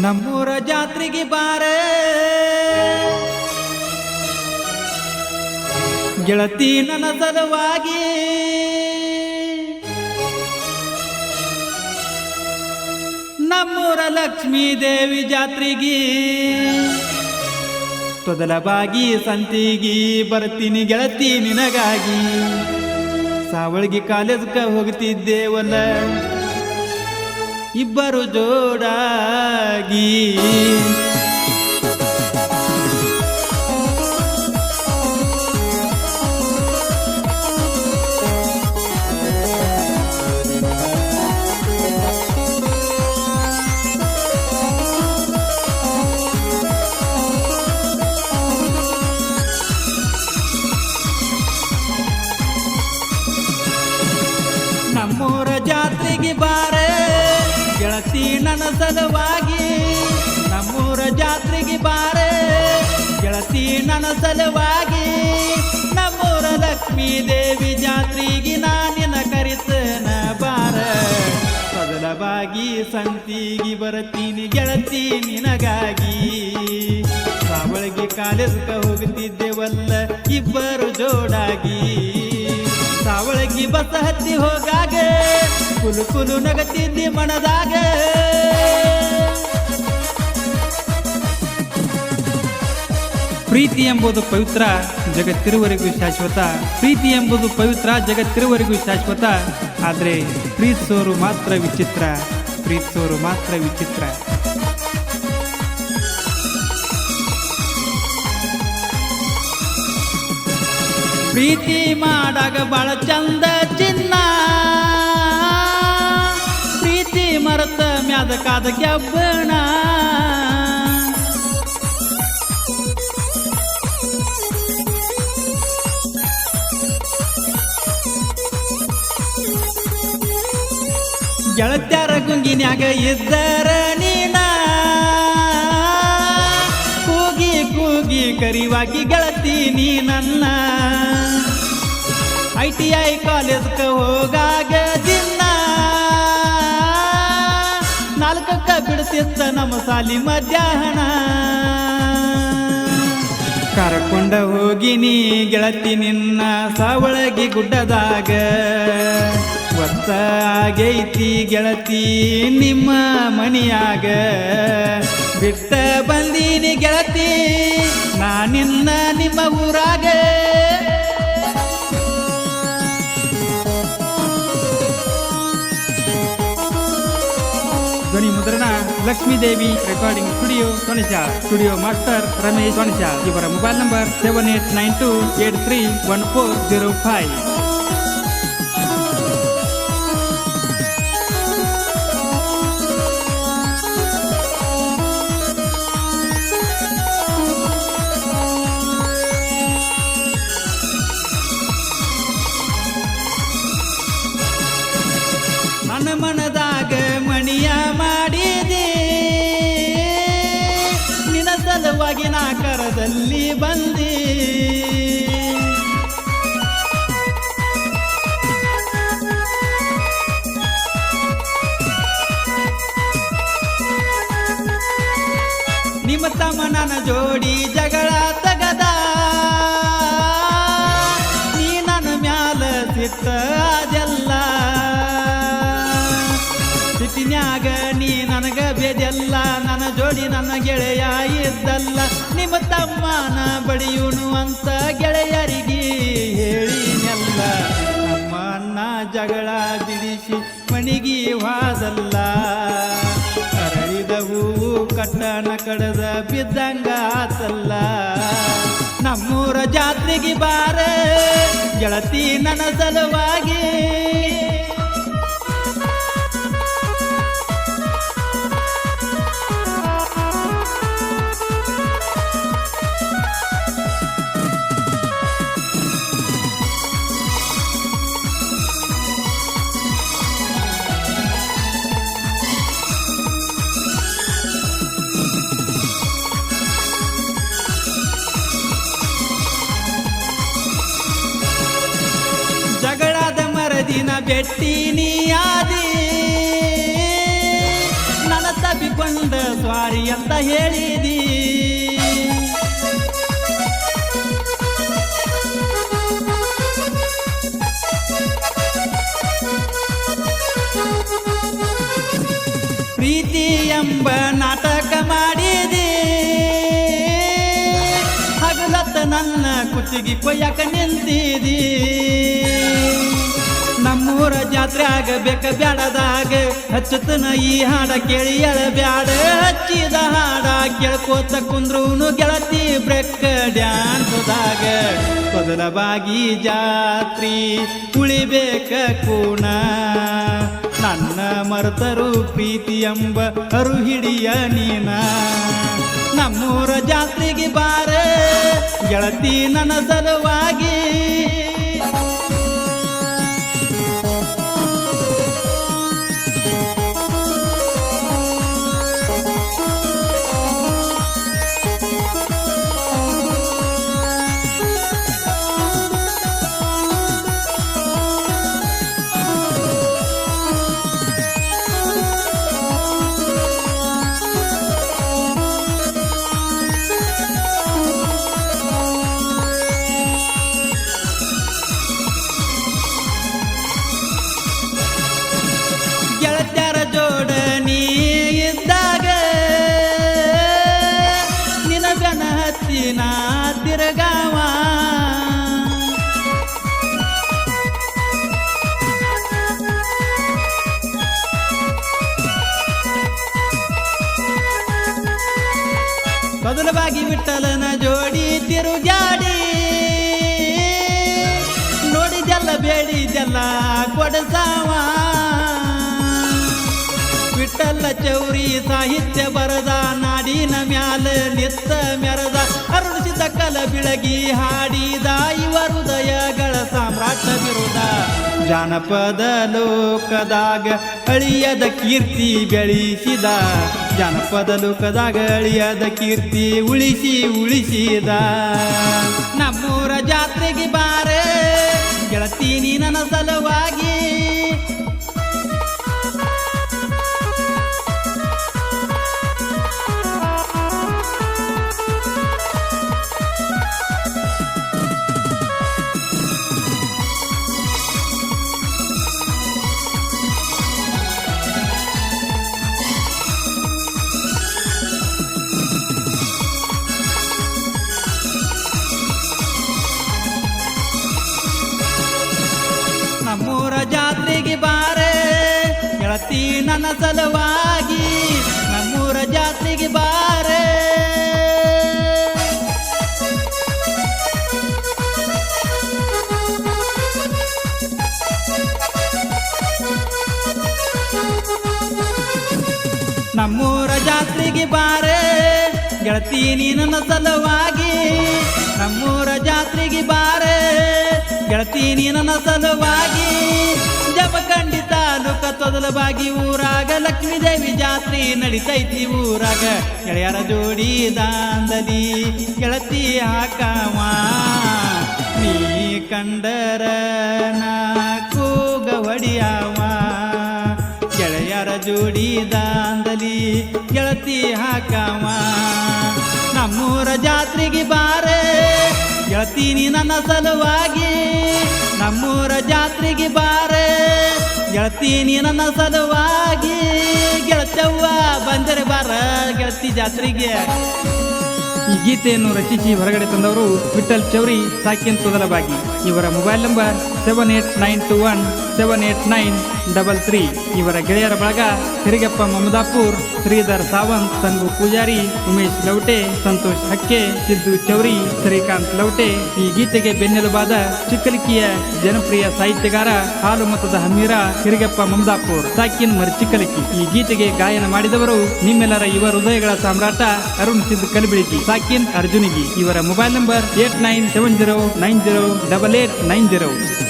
ನಮ್ಮೂರ ಜಾತ್ರೆಗೆ ಬಾರೆ ಗೆಳತಿ ನನ್ನ ಸಲುವಾಗಿ, ನಮ್ಮೂರ ಲಕ್ಷ್ಮೀ ದೇವಿ ಜಾತ್ರೆಗೆ ತೊದಲಬಾಗಿ ಸಂತಿಗಿ ಬರ್ತೀನಿ ಗೆಳತಿ ನಿನಗಾಗಿ. ಸಾವಳಿಗೆ ಕಾಲೇಜ್ಗೆ ಹೋಗ್ತಿದ್ದೇವಲ್ಲ ಇಬ್ಬರು ಜೋಡಾಗಿ. ನಮ್ಮೂರ ಜಾತ್ರೆಗೆ ಬಾರೆ ಗೆಳತಿ ನನ್ನ ಸಲುವಾಗಿ, ನಮ್ಮೂರ ಜಾತ್ರೆಗೆ ಬಾರೆ ಗೆಳತಿ ನನ್ನ ಸಲುವಾಗಿ. ನಮ್ಮೂರ ಲಕ್ಷ್ಮೀ ದೇವಿ ಜಾತ್ರೆಗೆ ನಾನಿನ ಕರಿತನ ಬಾರ, ಸದಲವಾಗಿ ಸಂತಿಗೆ ಬರ್ತೀನಿ ಗೆಳತಿ ನಿನಗಾಗಿ. ಸಾವಳಿಗೆ ಕಾಲೇಜ್ಗೆ ಹೋಗ್ತಿದ್ದೇವಲ್ಲ ಇಬ್ಬರು ಜೋಡಾಗಿ. ಸಾವಳಗಿ ಬಸ್ ಹತ್ತಿ ಹೋಗಾಗ ಕುಲು ಕುಲು ನಗತಿದ್ದಿ ಮನದಾಗ. ಪ್ರೀತಿ ಎಂಬುದು ಪವಿತ್ರ ಜಗತ್ತಿರುವರೆಗೂ ಶಾಶ್ವತ, ಪ್ರೀತಿ ಎಂಬುದು ಪವಿತ್ರ ಜಗತ್ತಿರುವರೆಗೂ ಶಾಶ್ವತ. ಆದರೆ ಪ್ರೀತಿಸೋರು ಮಾತ್ರ ವಿಚಿತ್ರ, ಪ್ರೀತಿಸೋರು ಮಾತ್ರ ವಿಚಿತ್ರ. ಪ್ರೀತಿ ಮಾಡಾಗ ಬಾಳ ಚಂದ ಚಿನ್ನ, ಪ್ರೀತಿ ಮರತ ಮ್ಯಾದಕಾದ ಗೆಬ್ಬಣ. ಗೆಳತ್ಯಾರ ಗುಂಗಿನ್ಯಾಗ ಇದ್ದರ ನೀನ, ಕೂಗಿ ಕೂಗಿ ಕರಿವಾಗಿ ಗೆಳತಿ ನೀ ನನ್ನ. ITI ಕಾಲೇಜ್ಗೆ ಹೋಗಾಗ ದಿನ 4ಕ್ಕೆ ಬಿಡ್ತಿತ್ತ ನಮ್ಮ ಸಾಲಿ ಮಧ್ಯಾಹ್ನ. ಕರಕೊಂಡ ಹೋಗಿನಿ ಗೆಳತಿ ನಿನ್ನ ಸಾವಳಗಿ ಗುಡ್ಡದಾಗ. ಒತ್ತ ಆಗೈತಿ ಗೆಳತಿ ನಿಮ್ಮ ಮನಿಯಾಗ. ಬಿಟ್ಟ ಬಂದೀನಿ ಗೆಳತಿ ನಾನಿನ್ನ ನಿಮ್ಮ ಊರಾಗ. ಧ್ವನಿ ಮುದ್ರಣ ಲಕ್ಷ್ಮೀ ದೇವಿ ರೆಕಾರ್ಡಿಂಗ್ ಸ್ಟುಡಿಯೋ ಸೊಣಚ. ಸ್ಟುಡಿಯೋ ಮಾಸ್ಟರ್ ರಮೇಶ್ ಸೊಣಚ. ಇವರ ಮೊಬೈಲ್ ನಂಬರ್ 7892831405. ನನ್ನ ಮನದಾಗ ಮಣಿಯ ಮಾಡಿದೆ ನಿನ್ನ ಸಲುವಾಗಿ ನಾ ಕರದಲ್ಲಿ ಬಂದೆ. ನಿಮ್ಮ ತಮ್ಮ ನನ್ನ ಜೋಡಿ ಜಗಳ ತಗದ, ನೀ ನನ್ನ ಮ್ಯಾಲ ಸಿಟ್ಟ ಅದೆಲ್ಲ. ಸಿಟ್ಟಿನ್ಯಾಗ ನೀ ನನಗ ಬೇದೆಲ್ಲ, ನನ್ನ ಜೋಡಿ ನನ್ನ ಗೆಳೆಯ ಇದ್ದಲ್ಲ. ನಿಮ್ಮ ತಮ್ಮನ ಬಡಿಯುನು ಅಂತ ಗೆಳೆಯರಿಗೆ ಹೇಳಿನೆಲ್ಲ. ನಮ್ಮ ಅಣ್ಣ ಜಗಳ ಬಿಡಿಸಿ ಮಣಿಗಿ ವಾದಲ್ಲ. ಅರಳಿದ ಹೂವು ಕಟ್ಟನ ಕಡದ ಬಿದ್ದಂಗ ಆತಲ್ಲ. ನಮ್ಮೂರ ಜಾತ್ರೆಗೆ ಬಾರೆ ಗೆಳತಿ ನನ್ನ ಸಲುವಾಗಿ. ಜಗಳದ ಮರದಿನ ಬೆಟ್ಟಿ ನೀ ಆದಿ, ಕಂಡ ಸ್ವಾರಿ ಅಂತ ಹೇಳಿದಿ. ಪ್ರೀತಿ ಎಂಬ ನಾಟಕ ಮಾಡಿದಿ, ಹಗಲತ್ತ ನನ್ನ ಕುತ್ತಿಗೆ ಕೊಯ್ಯಕ ನಿಂತಿದಿ. ನಮ್ಮೂರ ಜಾತ್ರೆ ಆಗಬೇಕ ಬ್ಯಾಡದಾಗ ಹಚ್ಚತನ ಈ ಹಾಡ ಕೇಳಿ ಬ್ಯಾಡ. ಹಚ್ಚಿದ ಹಾಡ ಕೇಳ್ಕೋತ ಕುಂದ್ರೂನು ಗೆಳತಿ ಬ್ರೇಕ್ ಡ್ಯಾನ್ಸ್ದಾಗ. ಬದಲವಾಗಿ ಜಾತ್ರಿ ಉಳಿಬೇಕ ಕೂಣ, ನನ್ನ ಮರ್ತರು ಪ್ರೀತಿ ಎಂಬ ಅರು ಹಿಡಿಯ ನೀನ. ನಮ್ಮೂರ ಜಾತ್ರೆಗೆ ಬಾರ ಗೆಳತಿ ನನ್ನ ಸಲುವಾಗಿ. ಗೆಳತ್ಯಾರ ಜೋಡಣಿ ಇದ್ದಾಗ ನಿನಗನ ಹತ್ತಿನ ತಿರುಗಾವ. ಬದಲವಾಗಿ ವಿಠಲನ ಜೋಡಿ ತಿರುಗಾಡಿ, ನೋಡಿದೆಲ್ಲ ಬೇಡಿದೆಲ್ಲ ಕೊಡಸಾವ. ವಿಠಲ ಚೌರಿ ಸಾಹಿತ್ಯ ಬರದ, ನಾಡಿನ ಮ್ಯಾಲ ನಿತ್ತ ಮೆರದ. ಅರುಣಿಸಿದ ಕಲ ಬಿಳಗಿ ಹಾಡಿದ, ಇವ ಹೃದಯಗಳ ಸಾಮ್ರಾಟ ವಿರುದ. ಜಾನಪದ ಲೋಕದಾಗ ಅಳಿಯದ ಕೀರ್ತಿ ಬೆಳೆಸಿದ, ಜಾನಪದ ಲೋಕದಾಗ ಅಳಿಯದ ಕೀರ್ತಿ ಉಳಿಸಿದ. ನಮ್ಮೂರ ಜಾತ್ರೆಗೆ ಬಾರೆ ಗೆಳತಿ ನೀ ನನ್ನ ಸಲುವಾಗಿ. ನಮ್ಮೂರ ಜಾತ್ರೆಗೆ ಬಾರೆ ಗೆಳತಿ ನನ್ನ ಸಲುವಾಗಿ. ನಮ್ಮೂರ ಜಾತ್ರೆಗೆ ಬಾರೆ. ನಮ್ಮೂರ ಜಾತ್ರೆಗೆ ಬಾರೆ ಗೆಳತಿ ನೀ ನನ್ನ ಸಲುವಾಗಿ. ನಮ್ಮೂರ ಜಾತ್ರೆಗೆ ಬಾರೆ ಗೆಳತಿ ನೀ ನನ್ನ ಸಲುವಾಗಿ. ಜಮಖಂಡಿ ತಾಲೂಕ ತೊದಲಬಾಗಿ ಊರಾಗ ಲಕ್ಷ್ಮೀ ದೇವಿ ಜಾತ್ರೆ ನಡಿತೈತಿ ಊರಾಗ. ಗೆಳೆಯರ ಜೋಡಿ ದಾಂದಲಿ ಗೆಳತಿ ಹಾಕವ, ನೀ ಕಂಡರ ನಾ ಕೂಗ ಹೊಡಿಯವ. ಗೆಳೆಯರ ಜೋಡಿ ದಾಂದಲಿ ಗೆಳತಿ ಹಾಕವ. ನಮ್ಮೂರ ಜಾತ್ರೆಗೆ ಬಾರೆ ಗೆಳತಿ ನೀ ನನ್ನ ಸಲುವಾಗಿ. ನಮ್ಮೂರ ಜಾತ್ರೆಗೆ ಬಾರೆ ಗೆಳತಿ ನೀ ನನ್ನ ಸಲುವಾಗಿ. ಗೆಳತವ್ವ ಬಂದರೆ ಬಾರ ಗೆಳತಿ ಜಾತ್ರೆಗೆ. ಈ ಗೀತೆಯನ್ನು ರಚಿಸಿ ಹೊರಗಡೆ ತಂದವರು ವಿಠಲ್ ಚೌರಿ, ಸಾಕಿನ್ ತೊದಲಬಾಗಿ. ಇವರ ಮೊಬೈಲ್ ನಂಬರ್ 7891789333. ಇವರ ಗೆಳೆಯರ ಬಳಗ ಹಿರಿಗಪ್ಪ ಮಮದಾಪುರ್, ಶ್ರೀಧರ್ ಸಾವಂತ್, ಸಂಗು ಪೂಜಾರಿ, ಉಮೇಶ್ ಲೌಟೆ, ಸಂತೋಷ್ ಹಕ್ಕೆ, ಸಿದ್ದು ಚೌರಿ, ಶ್ರೀಕಾಂತ್ ಲೌಟೆ. ಈ ಗೀತೆಗೆ ಬೆನ್ನೆಲುಬಾದ ಚಿಕ್ಕಲಿಕ್ಕಿಯ ಜನಪ್ರಿಯ ಸಾಹಿತ್ಯಗಾರ ಹಾಲು ಮತದ ಹಮೀರ ಹಿರಿಗಪ್ಪ ಮಮದಾಪುರ್, ಸಾಕಿನ್ ಮರ್ಚಿಕ್ಕಲಿಕ್ಕಿ. ಈ ಗೀತೆಗೆ ಗಾಯನ ಮಾಡಿದವರು ನಿಮ್ಮೆಲ್ಲರ ಯುವ ಹೃದಯಗಳ ಸಾಮ್ರಾಟ ಅರುಣ್ ಸಿದ್ದು ಕಲಬಿಳಿಗಿ, ಸಾಕಿನ್ ಅರ್ಜುನಿಗಿ. ಇವರ ಮೊಬೈಲ್ ನಂಬರ್ 8970908890.